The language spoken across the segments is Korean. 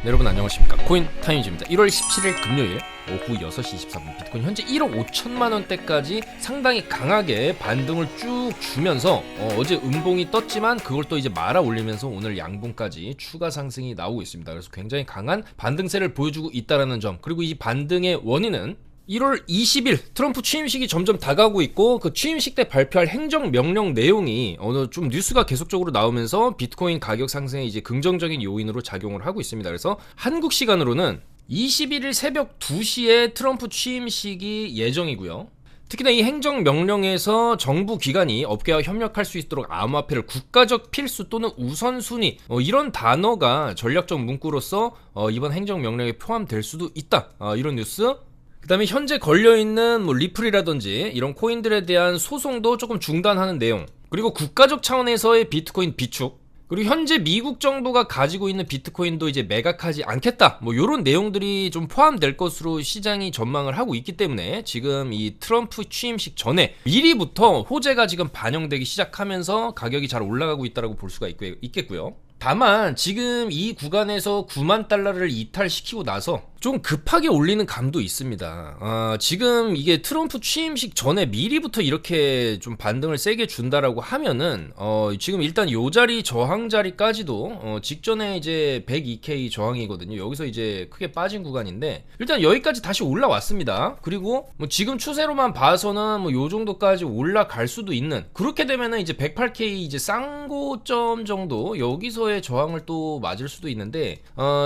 네, 여러분 안녕하십니까. 코인 타임즈입니다. 1월 17일 금요일 오후 6시 23분 비트코인 현재 1억 5천만 원대까지 상당히 강하게 반등을 쭉 주면서 어제 음봉이 떴지만 그걸 또 이제 말아 올리면서 오늘 양봉까지 추가 상승이 나오고 있습니다. 그래서 굉장히 강한 반등세를 보여주고 있다라는 점, 그리고 이 반등의 원인은 1월 20일 트럼프 취임식이 점점 다가오고 있고, 그 취임식 때 발표할 행정명령 내용이 좀 뉴스가 계속적으로 나오면서 비트코인 가격 상승에 이제 긍정적인 요인으로 작용을 하고 있습니다. 그래서 한국 시간으로는 21일 새벽 2시에 트럼프 취임식이 예정이고요. 특히나 이 행정명령에서 정부 기관이 업계와 협력할 수 있도록 암호화폐를 국가적 필수 또는 우선순위, 이런 단어가 전략적 문구로서 이번 행정명령에 포함될 수도 있다, 이런 뉴스. 그 다음에 현재 걸려있는 리플이라든지 이런 코인들에 대한 소송도 조금 중단하는 내용, 그리고 국가적 차원에서의 비트코인 비축, 그리고 현재 미국 정부가 가지고 있는 비트코인도 이제 매각하지 않겠다, 요런 내용들이 좀 포함될 것으로 시장이 전망을 하고 있기 때문에 지금 이 트럼프 취임식 전에 미리부터 호재가 지금 반영되기 시작하면서 가격이 잘 올라가고 있다고 볼 수가 있겠고요. 다만 지금 이 구간에서 9만 달러를 이탈시키고 나서 좀 급하게 올리는 감도 있습니다. 지금 이게 트럼프 취임식 전에 미리부터 이렇게 좀 반등을 세게 준다라고 하면은 지금 일단 요 자리 저항 자리까지도 직전에 이제 102K 저항이거든요. 여기서 이제 크게 빠진 구간인데 일단 여기까지 다시 올라왔습니다. 그리고 지금 추세로만 봐서는 요 정도까지 올라갈 수도 있는, 그렇게 되면은 이제 108K 이제 쌍고점 정도 여기서의 저항을 또 맞을 수도 있는데,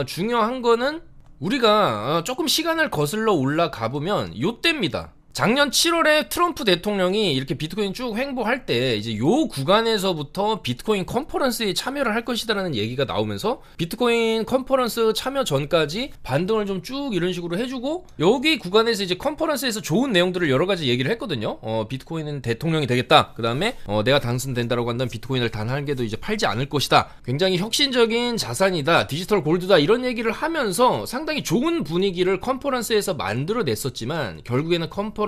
중요한 거는 우리가 조금 시간을 거슬러 올라가 보면 요때입니다. 작년 7월에 트럼프 대통령이 이렇게 비트코인 쭉 횡보할 때 이제 요 구간에서부터 비트코인 컨퍼런스에 참여를 할 것이다라는 얘기가 나오면서 비트코인 컨퍼런스 참여 전까지 반등을 좀 쭉 이런 식으로 해주고, 여기 구간에서 이제 컨퍼런스에서 좋은 내용들을 여러 가지 얘기를 했거든요. 비트코인은 대통령이 되겠다. 그 다음에 내가 당선된다라고 한다면 비트코인을 단 한 개도 이제 팔지 않을 것이다. 굉장히 혁신적인 자산이다. 디지털 골드다. 이런 얘기를 하면서 상당히 좋은 분위기를 컨퍼런스에서 만들어냈었지만 결국에는 컨퍼런스가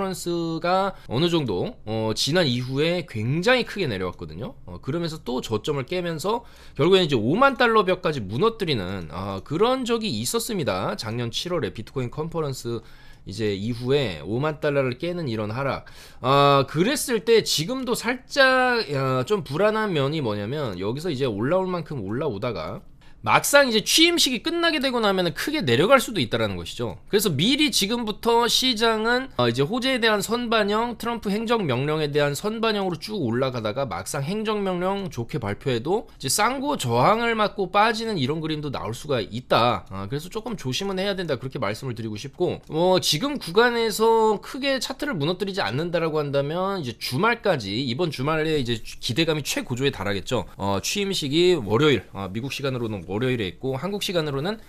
어느 정도 지난 이후에 굉장히 크게 내려왔거든요. 그러면서 또 저점을 깨면서 결국에는 이제 5만 달러 벽까지 무너뜨리는 그런 적이 있었습니다. 작년 7월에 비트코인 컨퍼런스 이제 이후에 5만 달러를 깨는 이런 하락. 그랬을 때 지금도 살짝 좀 불안한 면이 뭐냐면, 여기서 이제 올라올 만큼 올라오다가 막상 이제 취임식이 끝나게 되고 나면 크게 내려갈 수도 있다라는 것이죠. 그래서 미리 지금부터 시장은 이제 호재에 대한 선반영, 트럼프 행정명령에 대한 선반영으로 쭉 올라가다가 막상 행정명령 좋게 발표해도 이제 쌍고 저항을 맞고 빠지는 이런 그림도 나올 수가 있다. 그래서 조금 조심은 해야 된다, 그렇게 말씀을 드리고 싶고, 지금 구간에서 크게 차트를 무너뜨리지 않는다라고 한다면 이제 주말까지, 이번 주말에 이제 기대감이 최고조에 달하겠죠. 취임식이 월요일, 미국 시간으로는 월요일에 있고 한국 시간으로는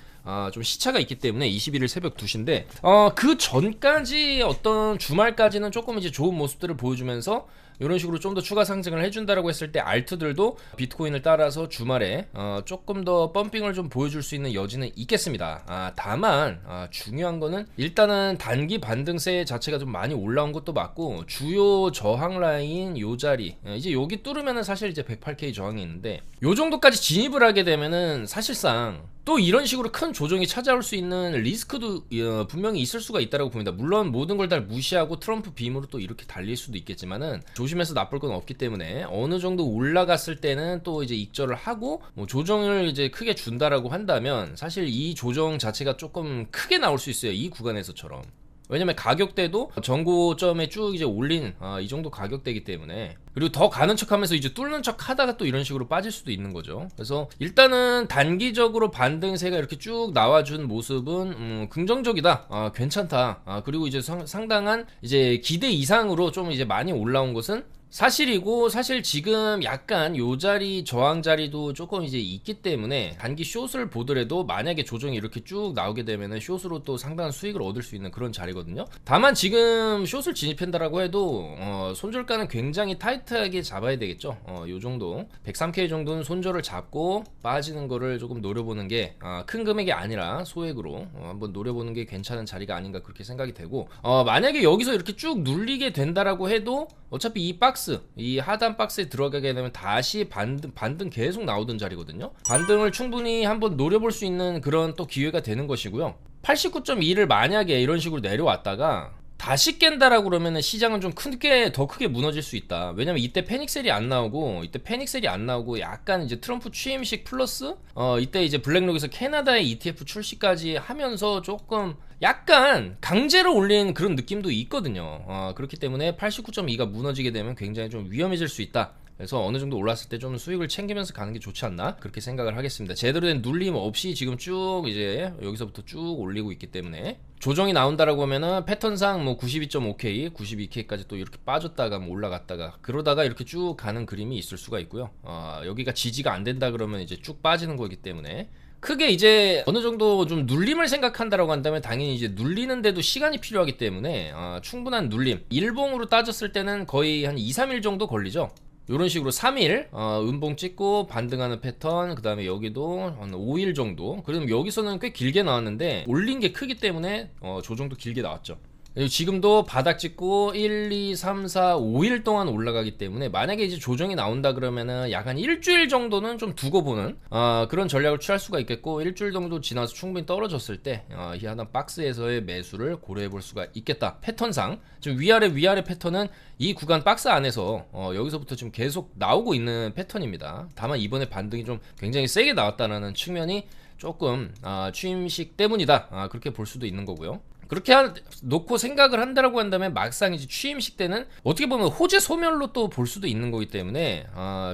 좀 시차가 있기 때문에 21일 새벽 2시인데 그 전까지 어떤 주말까지는 조금 이제 좋은 모습들을 보여주면서 이런 식으로 좀 더 추가 상승을 해준다라고 했을 때 알트들도 비트코인을 따라서 주말에 조금 더 펌핑을 좀 보여줄 수 있는 여지는 있겠습니다. 다만 중요한 거는 일단은 단기 반등세 자체가 좀 많이 올라온 것도 맞고, 주요 저항 라인 요 자리, 이제 여기 뚫으면은 사실 이제 108K 저항이 있는데 요 정도까지 진입을 하게 되면은 사실상 또 이런 식으로 큰 조정이 찾아올 수 있는 리스크도 분명히 있을 수가 있다고 봅니다. 물론 모든 걸 다 무시하고 트럼프 빔으로 또 이렇게 달릴 수도 있겠지만은 조심해서 나쁠 건 없기 때문에 어느 정도 올라갔을 때는 또 이제 익절을 하고 조정을 이제 크게 준다라고 한다면 사실 이 조정 자체가 조금 크게 나올 수 있어요, 이 구간에서처럼. 왜냐면 가격대도 전고점에 쭉 이제 올린 이 정도 가격대이기 때문에, 그리고 더 가는 척 하면서 이제 뚫는 척 하다가 또 이런 식으로 빠질 수도 있는 거죠. 그래서 일단은 단기적으로 반등세가 이렇게 쭉 나와준 모습은 긍정적이다, 괜찮다. 그리고 이제 상당한 이제 기대 이상으로 좀 이제 많이 올라온 것은 사실이고, 사실 지금 약간 요 자리 저항 자리도 조금 이제 있기 때문에 단기 숏을 보더라도 만약에 조정이 이렇게 쭉 나오게 되면은 숏으로 또 상당한 수익을 얻을 수 있는 그런 자리거든요. 다만 지금 숏을 진입한다라고 해도 손절가는 굉장히 타이트하게 잡아야 되겠죠. 요 정도 103K 정도는 손절을 잡고 빠지는 거를 조금 노려보는 게 큰 금액이 아니라 소액으로 한번 노려보는 게 괜찮은 자리가 아닌가, 그렇게 생각이 되고, 만약에 여기서 이렇게 쭉 눌리게 된다라고 해도 어차피 이 박스 박스, 이 하단 박스에 들어가게 되면 다시 반등 계속 나오던 자리거든요. 반등을 충분히 한번 노려볼 수 있는 그런 또 기회가 되는 것이고요. 89.2를 만약에 이런 식으로 내려왔다가 다시 깬다라고 그러면은 시장은 좀 더 크게 무너질 수 있다. 왜냐면 이때 패닉셀이 안 나오고 약간 이제 트럼프 취임식 플러스 이때 이제 블랙록에서 캐나다의 ETF 출시까지 하면서 조금 약간 강제로 올린 그런 느낌도 있거든요. 그렇기 때문에 89.2가 무너지게 되면 굉장히 좀 위험해질 수 있다. 그래서 어느 정도 올랐을 때 좀 수익을 챙기면서 가는 게 좋지 않나 그렇게 생각을 하겠습니다. 제대로 된 눌림 없이 지금 쭉 이제 여기서부터 쭉 올리고 있기 때문에 조정이 나온다라고 하면은 패턴상 뭐 92.5K, 92K까지 또 이렇게 빠졌다가 뭐 올라갔다가 그러다가 이렇게 쭉 가는 그림이 있을 수가 있고요. 여기가 지지가 안 된다 그러면 이제 쭉 빠지는 거기 때문에 크게 이제 어느 정도 좀 눌림을 생각한다라고 한다면 당연히 이제 눌리는데도 시간이 필요하기 때문에 충분한 눌림, 일봉으로 따졌을 때는 거의 한 2, 3일 정도 걸리죠. 이런 식으로 3일 음봉 찍고 반등하는 패턴, 그 다음에 여기도 한 5일 정도. 그럼 여기서는 꽤 길게 나왔는데 올린 게 크기 때문에 조정도 길게 나왔죠. 그리고 지금도 바닥 찍고 1, 2, 3, 4, 5일 동안 올라가기 때문에 만약에 이제 조정이 나온다 그러면은 약 한 일주일 정도는 좀 두고 보는 그런 전략을 취할 수가 있겠고, 일주일 정도 지나서 충분히 떨어졌을 때 이 하단 박스에서의 매수를 고려해 볼 수가 있겠다. 패턴상 지금 위아래 패턴은 이 구간 박스 안에서 여기서부터 지금 계속 나오고 있는 패턴입니다. 다만 이번에 반등이 좀 굉장히 세게 나왔다는 측면이 조금 취임식 때문이다, 그렇게 볼 수도 있는 거고요. 그렇게 놓고 생각을 한다라고 한다면 막상 이제 취임식 때는 어떻게 보면 호재 소멸로 또 볼 수도 있는 거기 때문에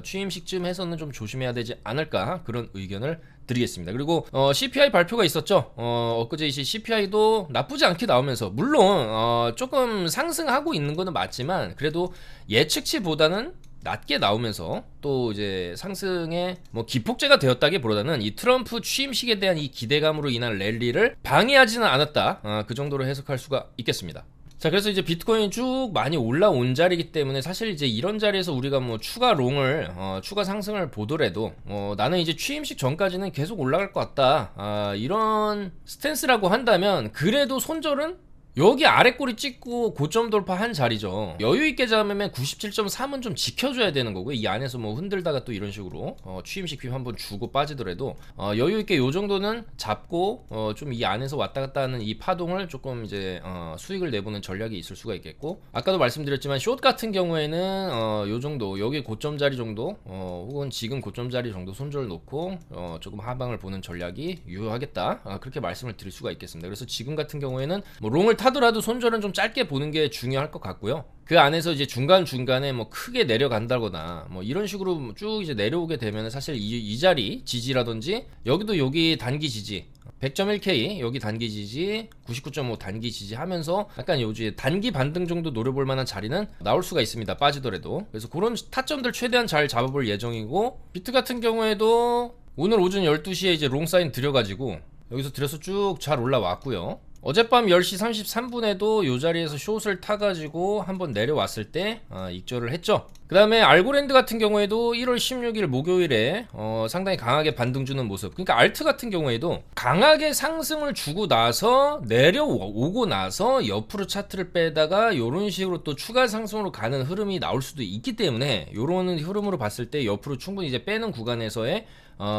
취임식쯤 해서는 좀 조심해야 되지 않을까, 그런 의견을 드리겠습니다. 그리고 CPI 발표가 있었죠. 엊그제 이제 CPI도 나쁘지 않게 나오면서 물론 조금 상승하고 있는 거는 맞지만 그래도 예측치보다는 낮게 나오면서 또 이제 상승의 뭐 기폭제가 되었다기보다는 이 트럼프 취임식에 대한 이 기대감으로 인한 랠리를 방해하지는 않았다, 그 정도로 해석할 수가 있겠습니다. 자, 그래서 이제 비트코인이 쭉 많이 올라온 자리이기 때문에 사실 이제 이런 자리에서 우리가 뭐 추가 롱을 추가 상승을 보더라도 나는 이제 취임식 전까지는 계속 올라갈 것 같다, 이런 스탠스라고 한다면 그래도 손절은 여기 아래 꼬리 찍고 고점 돌파한 자리죠. 여유있게 잡으면 97.3은 좀 지켜줘야 되는 거고요. 이 안에서 뭐 흔들다가 또 이런 식으로 취임식 휘 한번 주고 빠지더라도 여유있게 요 정도는 잡고 좀 이 안에서 왔다 갔다 하는 이 파동을 조금 이제 수익을 내보는 전략이 있을 수가 있겠고, 아까도 말씀드렸지만 숏 같은 경우에는 요 정도 여기 고점 자리 정도 혹은 지금 고점 자리 정도 손절 놓고 조금 하방을 보는 전략이 유효하겠다, 그렇게 말씀을 드릴 수가 있겠습니다. 그래서 지금 같은 경우에는 뭐 롱을 타더라도 손절은 좀 짧게 보는 게 중요할 것 같고요. 그 안에서 이제 중간중간에 뭐 크게 내려간다거나 뭐 이런 식으로 쭉 이제 내려오게 되면 사실 이 자리 지지라든지 여기도 여기 단기 지지 100.1K 여기 단기 지지 99.5 단기 지지 하면서 약간 요즘 단기 반등 정도 노려볼 만한 자리는 나올 수가 있습니다, 빠지더라도. 그래서 그런 타점들 최대한 잘 잡아볼 예정이고, 비트 같은 경우에도 오늘 오전 12시에 이제 롱 사인 들여가지고 여기서 들여서 쭉 잘 올라왔고요. 어젯밤 10시 33분에도 요 자리에서 숏을 타가지고 한번 내려왔을 때 익절을 했죠. 그 다음에 알고랜드 같은 경우에도 1월 16일 목요일에 상당히 강하게 반등 주는 모습. 그러니까 알트 같은 경우에도 강하게 상승을 주고 나서 내려오고 나서 옆으로 차트를 빼다가 요런 식으로 또 추가 상승으로 가는 흐름이 나올 수도 있기 때문에 요런 흐름으로 봤을 때 옆으로 충분히 이제 빼는 구간에서의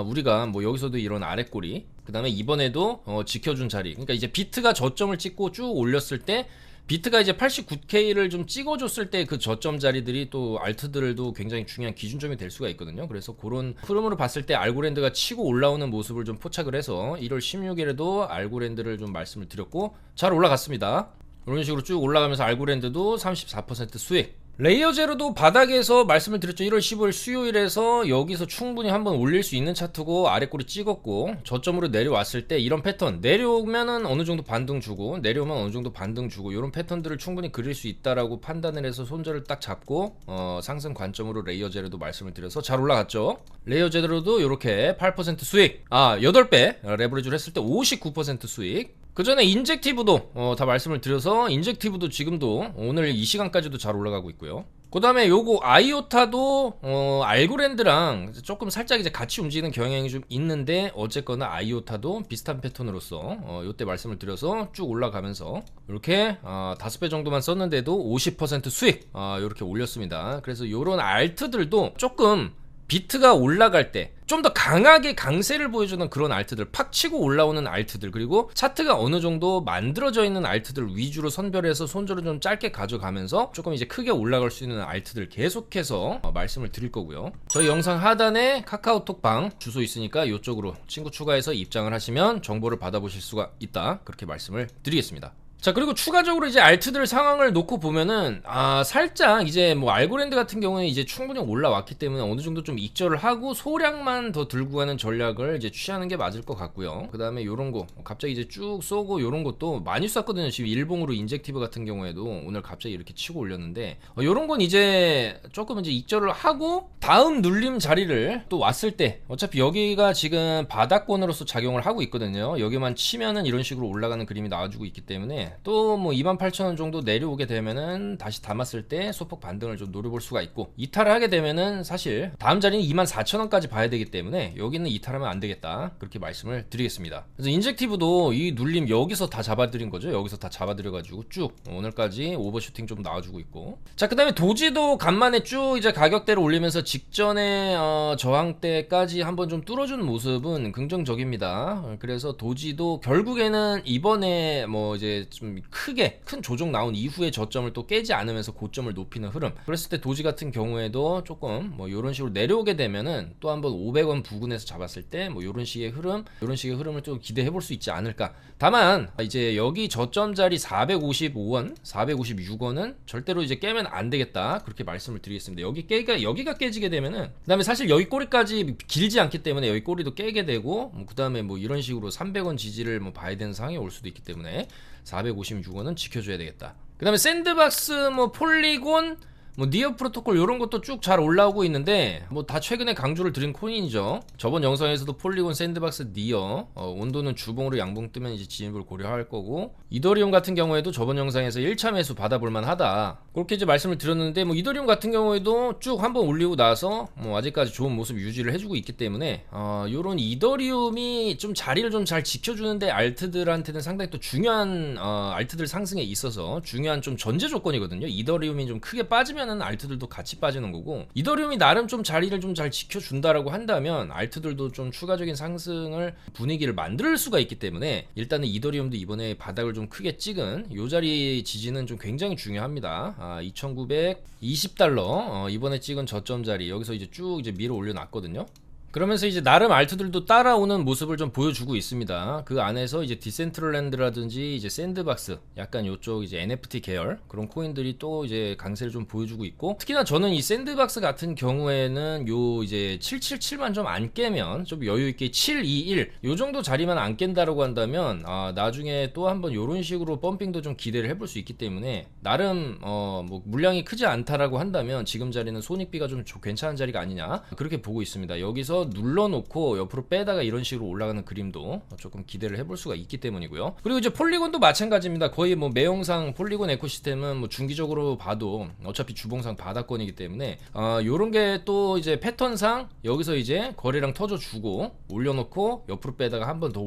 우리가 뭐 여기서도 이런 아랫꼬리, 그 다음에 이번에도 지켜준 자리, 그러니까 이제 비트가 저점을 찍고 쭉 올렸을 때 비트가 이제 89K를 좀 찍어줬을 때 그 저점 자리들이 또 알트들도 굉장히 중요한 기준점이 될 수가 있거든요. 그래서 그런 흐름으로 봤을 때 알고랜드가 치고 올라오는 모습을 좀 포착을 해서 1월 16일에도 알고랜드를 좀 말씀을 드렸고 잘 올라갔습니다. 이런 식으로 쭉 올라가면서 알고랜드도 34% 수익. 레이어 제로도 바닥에서 말씀을 드렸죠. 1월 15일 수요일에서 여기서 충분히 한번 올릴 수 있는 차트고 아래꼬리 찍었고 저점으로 내려왔을 때 이런 패턴, 내려오면은 어느 정도 반등 주고 내려오면 어느 정도 반등 주고 이런 패턴들을 충분히 그릴 수 있다라고 판단을 해서 손절을 딱 잡고 상승 관점으로 레이어 제로도 말씀을 드려서 잘 올라갔죠. 레이어 제로도 이렇게 8% 수익, 8배 레버리지를 했을 때 59% 수익. 그 전에 인젝티브도 다 말씀을 드려서 인젝티브도 지금도 오늘 이 시간까지도 잘 올라가고 있고요. 그 다음에 요거 아이오타도 알고랜드랑 조금 살짝 이제 같이 움직이는 경향이 좀 있는데, 어쨌거나 아이오타도 비슷한 패턴으로서 요때 말씀을 드려서 쭉 올라가면서 이렇게 5배 정도만 썼는데도 50% 수익 이렇게 올렸습니다. 그래서 요런 알트들도 조금 비트가 올라갈 때 좀 더 강하게 강세를 보여주는 그런 알트들, 팍 치고 올라오는 알트들, 그리고 차트가 어느 정도 만들어져 있는 알트들 위주로 선별해서 손절을 좀 짧게 가져가면서 조금 이제 크게 올라갈 수 있는 알트들 계속해서 말씀을 드릴 거고요. 저희 영상 하단에 카카오톡 방 주소 있으니까 이쪽으로 친구 추가해서 입장을 하시면 정보를 받아보실 수가 있다, 그렇게 말씀을 드리겠습니다. 자, 그리고 추가적으로 이제 알트들 상황을 놓고 보면은 살짝 이제 뭐 알고랜드 같은 경우는 이제 충분히 올라왔기 때문에 어느 정도 좀 익절을 하고 소량만 더 들고 가는 전략을 이제 취하는 게 맞을 것 같고요. 그 다음에 요런 거 갑자기 이제 쭉 쏘고, 요런 것도 많이 쐈거든요. 지금 일봉으로 인젝티브 같은 경우에도 오늘 갑자기 이렇게 치고 올렸는데, 요런 건 이제 조금 이제 익절을 하고 다음 눌림 자리를 또 왔을 때, 어차피 여기가 지금 바닥권으로서 작용을 하고 있거든요. 여기만 치면은 이런 식으로 올라가는 그림이 나와주고 있기 때문에 또 뭐 28,000원 정도 내려오게 되면은 다시 담았을 때 소폭 반등을 좀 노려볼 수가 있고, 이탈을 하게 되면은 사실 다음 자리는 24,000원까지 봐야 되기 때문에 여기는 이탈하면 안 되겠다, 그렇게 말씀을 드리겠습니다. 그래서 인젝티브도 이 눌림 여기서 다 잡아드린 거죠. 여기서 다 잡아드려가지고 쭉 오늘까지 오버슈팅 좀 나와주고 있고, 자, 그 다음에 도지도 간만에 쭉 이제 가격대를 올리면서 직전에 저항대까지 한번 좀 뚫어주는 모습은 긍정적입니다. 그래서 도지도 결국에는 이번에 뭐 이제 좀 크게 큰 조정 나온 이후에 저점을 또 깨지 않으면서 고점을 높이는 흐름, 그랬을 때 도지 같은 경우에도 조금 뭐 이런 식으로 내려오게 되면은 또 한번 500원 부근에서 잡았을 때 뭐 이런 식의 흐름을 좀 기대해 볼 수 있지 않을까. 다만 이제 여기 저점 자리 455원 456원은 절대로 이제 깨면 안 되겠다, 그렇게 말씀을 드리겠습니다. 여기가 깨지게 되면은, 그 다음에 사실 여기 꼬리까지 길지 않기 때문에 여기 꼬리도 깨게 되고, 그 다음에 뭐 이런 식으로 300원 지지를 뭐 봐야 되는 상황이 올 수도 있기 때문에 456원은 지켜줘야 되겠다. 그 다음에 샌드박스, 뭐 폴리곤, 뭐 니어 프로토콜 이런 것도 쭉 잘 올라오고 있는데, 뭐 다 최근에 강조를 드린 코인이죠. 저번 영상에서도 폴리곤, 샌드박스, 니어 온도는 주봉으로 양봉 뜨면 이제 진입을 고려할 거고, 이더리움 같은 경우에도 저번 영상에서 1차 매수 받아볼 만하다, 그렇게 이제 말씀을 드렸는데, 뭐 이더리움 같은 경우에도 쭉 한번 올리고 나서 뭐 아직까지 좋은 모습 유지를 해주고 있기 때문에 요런 이더리움이 좀 자리를 좀 잘 지켜주는데 알트들한테는 상당히 또 중요한 알트들 상승에 있어서 중요한 좀 전제 조건이거든요. 이더리움이 좀 크게 빠지면 알트들도 같이 빠지는 거고, 이더리움이 나름 좀 자리를 좀 잘 지켜준다라고 한다면 알트들도 좀 추가적인 상승을 분위기를 만들 수가 있기 때문에, 일단은 이더리움도 이번에 바닥을 좀 크게 찍은 요 자리 지지는 좀 굉장히 중요합니다. 2,920달러 이번에 찍은 저점 자리, 여기서 이제 쭉 이제 밀어 올려놨거든요. 그러면서 이제 나름 알트들도 따라오는 모습을 좀 보여주고 있습니다. 그 안에서 이제 디센트럴랜드라든지 이제 샌드박스, 약간 요쪽 이제 NFT 계열 그런 코인들이 또 이제 강세를 좀 보여주고 있고, 특히나 저는 이 샌드박스 같은 경우에는 요 이제 777만 좀 안 깨면, 좀 여유 있게 721 요 정도 자리만 안 깬다라고 한다면 나중에 또 한번 요런 식으로 펌핑도 좀 기대를 해볼 수 있기 때문에, 나름 뭐 물량이 크지 않다라고 한다면 지금 자리는 손익비가 좀 괜찮은 자리가 아니냐, 그렇게 보고 있습니다. 여기서 눌러놓고 옆으로 빼다가 이런 식으로 올라가는 그림도 조금 기대를 해볼 수가 있기 때문이고요. 그리고 이제 폴리곤도 마찬가지입니다. 거의 뭐 매형상 폴리곤 에코시스템은 뭐 중기적으로 봐도 어차피 주봉상 바닥권이기 때문에 요런 게 또 이제 패턴상 여기서 이제 거래량 터져주고 올려놓고 옆으로 빼다가 한 번 더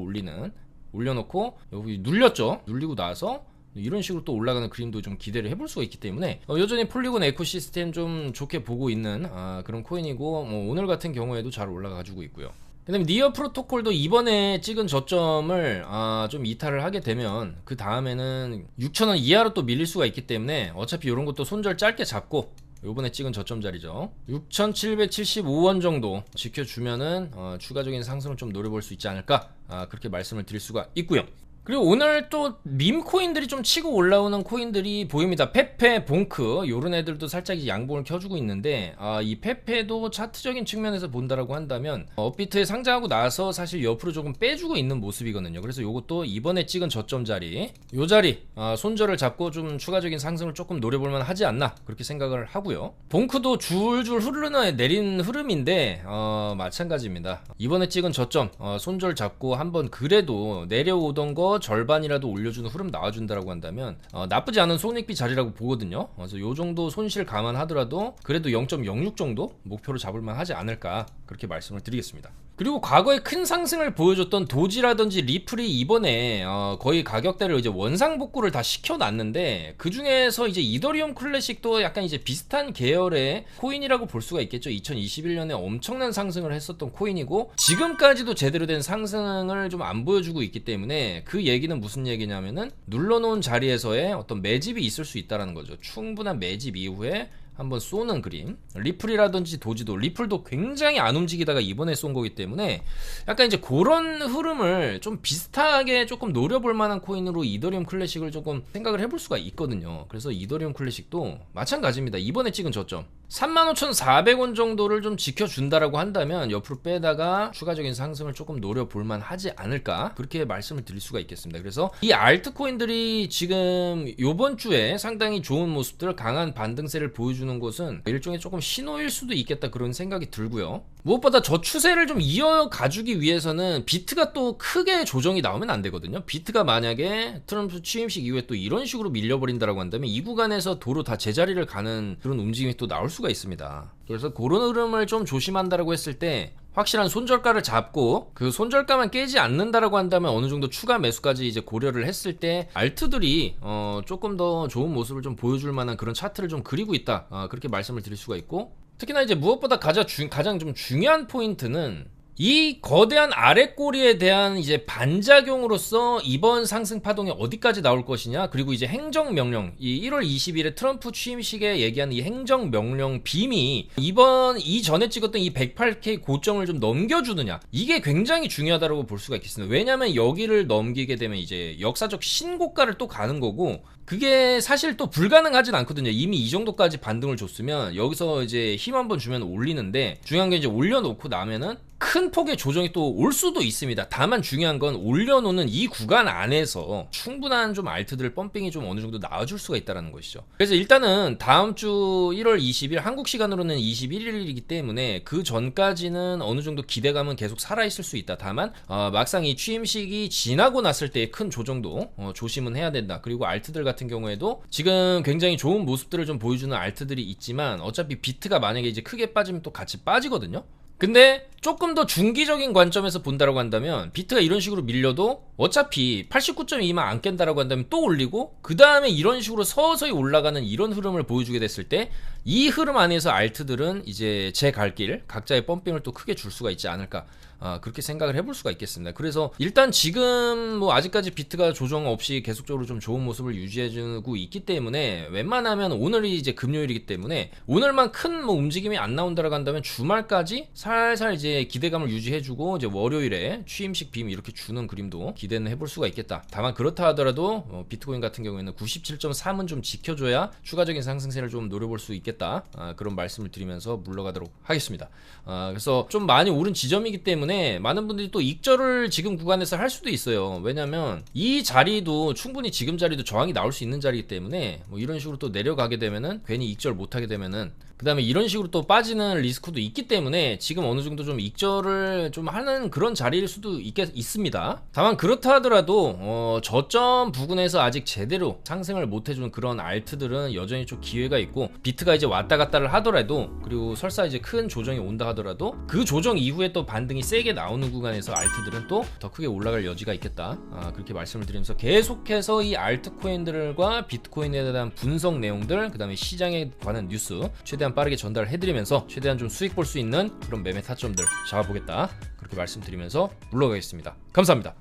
올려놓고 여기 눌렸죠. 눌리고 나서 이런 식으로 또 올라가는 그림도 좀 기대를 해볼 수가 있기 때문에 여전히 폴리곤 에코시스템 좀 좋게 보고 있는 그런 코인이고, 뭐 오늘 같은 경우에도 잘 올라가지고 있고요. 그 다음에 니어 프로토콜도 이번에 찍은 저점을 좀 이탈을 하게 되면 그 다음에는 6,000원 이하로 또 밀릴 수가 있기 때문에 어차피 이런 것도 손절 짧게 잡고, 요번에 찍은 저점 자리죠, 6,775원 정도 지켜주면은 추가적인 상승을 좀 노려볼 수 있지 않을까, 그렇게 말씀을 드릴 수가 있고요. 그리고 오늘 또 밈 코인들이 좀 치고 올라오는 코인들이 보입니다. 페페, 봉크 요런 애들도 살짝 양봉을 켜주고 있는데, 이 페페도 차트적인 측면에서 본다라고 한다면 업비트에 상장하고 나서 사실 옆으로 조금 빼주고 있는 모습이거든요. 그래서 요것도 이번에 찍은 저점 자리, 요 자리 손절을 잡고 좀 추가적인 상승을 조금 노려볼만 하지 않나, 그렇게 생각을 하고요. 봉크도 줄줄 내린 흐름인데 마찬가지입니다. 이번에 찍은 저점 손절 잡고 한번 그래도 내려오던 거 중에서 절반이라도 올려주는 흐름 나와준다라고 한다면 나쁘지 않은 손익비 자리라고 보거든요. 그래서 요 정도 손실 감안하더라도 그래도 0.06 정도 목표로 잡을만 하지 않을까 그렇게 말씀을 드리겠습니다. 그리고 과거에 큰 상승을 보여줬던 도지라든지 리플이 이번에 거의 가격대를 이제 원상복구를 다 시켜놨는데, 그 중에서 이제 이더리움 클래식도 약간 이제 비슷한 계열의 코인이라고 볼 수가 있겠죠. 2021년에 엄청난 상승을 했었던 코인이고 지금까지도 제대로 된 상승을 좀 안 보여주고 있기 때문에, 그 얘기는 무슨 얘기냐면은 눌러놓은 자리에서의 어떤 매집이 있을 수 있다는 거죠. 충분한 매집 이후에 한번 쏘는 그림. 리플이라든지 도지도, 리플도 굉장히 안 움직이다가 이번에 쏜 거기 때문에 약간 이제 그런 흐름을 좀 비슷하게 조금 노려볼 만한 코인으로 이더리움 클래식을 조금 생각을 해볼 수가 있거든요. 그래서 이더리움 클래식도 마찬가지입니다. 이번에 찍은 저점 35,400원 정도를 좀 지켜준다라고 한다면 옆으로 빼다가 추가적인 상승을 조금 노려볼 만하지 않을까, 그렇게 말씀을 드릴 수가 있겠습니다. 그래서 이 알트코인들이 지금 요번 주에 상당히 좋은 모습들, 강한 반등세를 보여주는 것은 일종의 조금 신호일 수도 있겠다, 그런 생각이 들고요. 무엇보다 저 추세를 좀 이어가주기 위해서는 비트가 또 크게 조정이 나오면 안 되거든요. 비트가 만약에 트럼프 취임식 이후에 또 이런 식으로 밀려버린다라고 한다면 이 구간에서 도로 다 제자리를 가는 그런 움직임이 또 나올 수가 있습니다. 그래서 그런 흐름을 좀 조심한다라고 했을 때 확실한 손절가를 잡고 그 손절가만 깨지 않는다라고 한다면 어느 정도 추가 매수까지 이제 고려를 했을 때 알트들이 조금 더 좋은 모습을 좀 보여줄 만한 그런 차트를 좀 그리고 있다, 그렇게 말씀을 드릴 수가 있고, 특히나 이제 무엇보다 가장 좀 중요한 포인트는 이 거대한 아랫꼬리에 대한 이제 반작용으로서 이번 상승 파동이 어디까지 나올 것이냐, 그리고 이제 행정명령, 이 1월 20일에 트럼프 취임식에 얘기한 이 행정명령 빔이 이전에 찍었던 이 108K 고점을 좀 넘겨주느냐, 이게 굉장히 중요하다고 볼 수가 있겠습니다. 왜냐면 여기를 넘기게 되면 이제 역사적 신고가를 또 가는 거고, 그게 사실 또 불가능하진 않거든요. 이미 이 정도까지 반등을 줬으면 여기서 이제 힘 한번 주면 올리는데, 중요한 게 이제 올려놓고 나면은 큰 폭의 조정이 또 올 수도 있습니다. 다만 중요한 건 올려놓는 이 구간 안에서 충분한 좀 알트들 펌핑이 좀 어느 정도 나와줄 수가 있다는 것이죠. 그래서 일단은 다음 주 1월 20일, 한국 시간으로는 21일이기 때문에 그 전까지는 어느 정도 기대감은 계속 살아있을 수 있다. 다만 막상 이 취임식이 지나고 났을 때의 큰 조정도 조심은 해야 된다. 그리고 알트들 같은 경우에도 지금 굉장히 좋은 모습들을 좀 보여주는 알트들이 있지만 어차피 비트가 만약에 이제 크게 빠지면 또 같이 빠지거든요. 근데 조금 더 중기적인 관점에서 본다라고 한다면 비트가 이런 식으로 밀려도 어차피 89.2만 안 깬다라고 한다면 또 올리고 그 다음에 이런 식으로 서서히 올라가는 이런 흐름을 보여주게 됐을 때 이 흐름 안에서 알트들은 이제 제 갈 길, 각자의 펌핑을 또 크게 줄 수가 있지 않을까, 그렇게 생각을 해볼 수가 있겠습니다. 그래서 일단 지금 뭐 아직까지 비트가 조정 없이 계속적으로 좀 좋은 모습을 유지해주고 있기 때문에 웬만하면 오늘이 이제 금요일이기 때문에 오늘만 큰 뭐 움직임이 안 나온다라고 한다면 주말까지 살살 이제 기대감을 유지해주고 이제 월요일에 취임식 빔 이렇게 주는 그림도 기대는 해볼 수가 있겠다. 다만 그렇다 하더라도 비트코인 같은 경우에는 97.3은 좀 지켜줘야 추가적인 상승세를 좀 노려볼 수 있겠다. 그런 말씀을 드리면서 물러가도록 하겠습니다. 그래서 좀 많이 오른 지점이기 때문에 많은 분들이 또 익절을 지금 구간에서 할 수도 있어요. 왜냐면 이 자리도 충분히 지금 자리도 저항이 나올 수 있는 자리이기 때문에 뭐 이런 식으로 또 내려가게 되면은 괜히 익절 못하게 되면은 그 다음에 이런 식으로 또 빠지는 리스크도 있기 때문에 지금 어느 정도 좀 익절을 좀 하는 그런 자리일 수도 있습니다. 다만 그렇다 하더라도 저점 부근에서 아직 제대로 상승을 못 해주는 그런 알트들은 여전히 좀 기회가 있고, 비트가 이제 왔다 갔다를 하더라도, 그리고 설사 이제 큰 조정이 온다 하더라도 그 조정 이후에 또 반등이 세게 나오는 구간에서 알트들은 또 더 크게 올라갈 여지가 있겠다, 그렇게 말씀을 드리면서 계속해서 이 알트코인들과 비트코인에 대한 분석 내용들, 그 다음에 시장에 관한 뉴스 최대한 빠르게 전달해드리면서 최대한 좀 수익 볼 수 있는 그런 매매 타점들 잡아보겠다, 그렇게 말씀드리면서 물러가겠습니다. 감사합니다.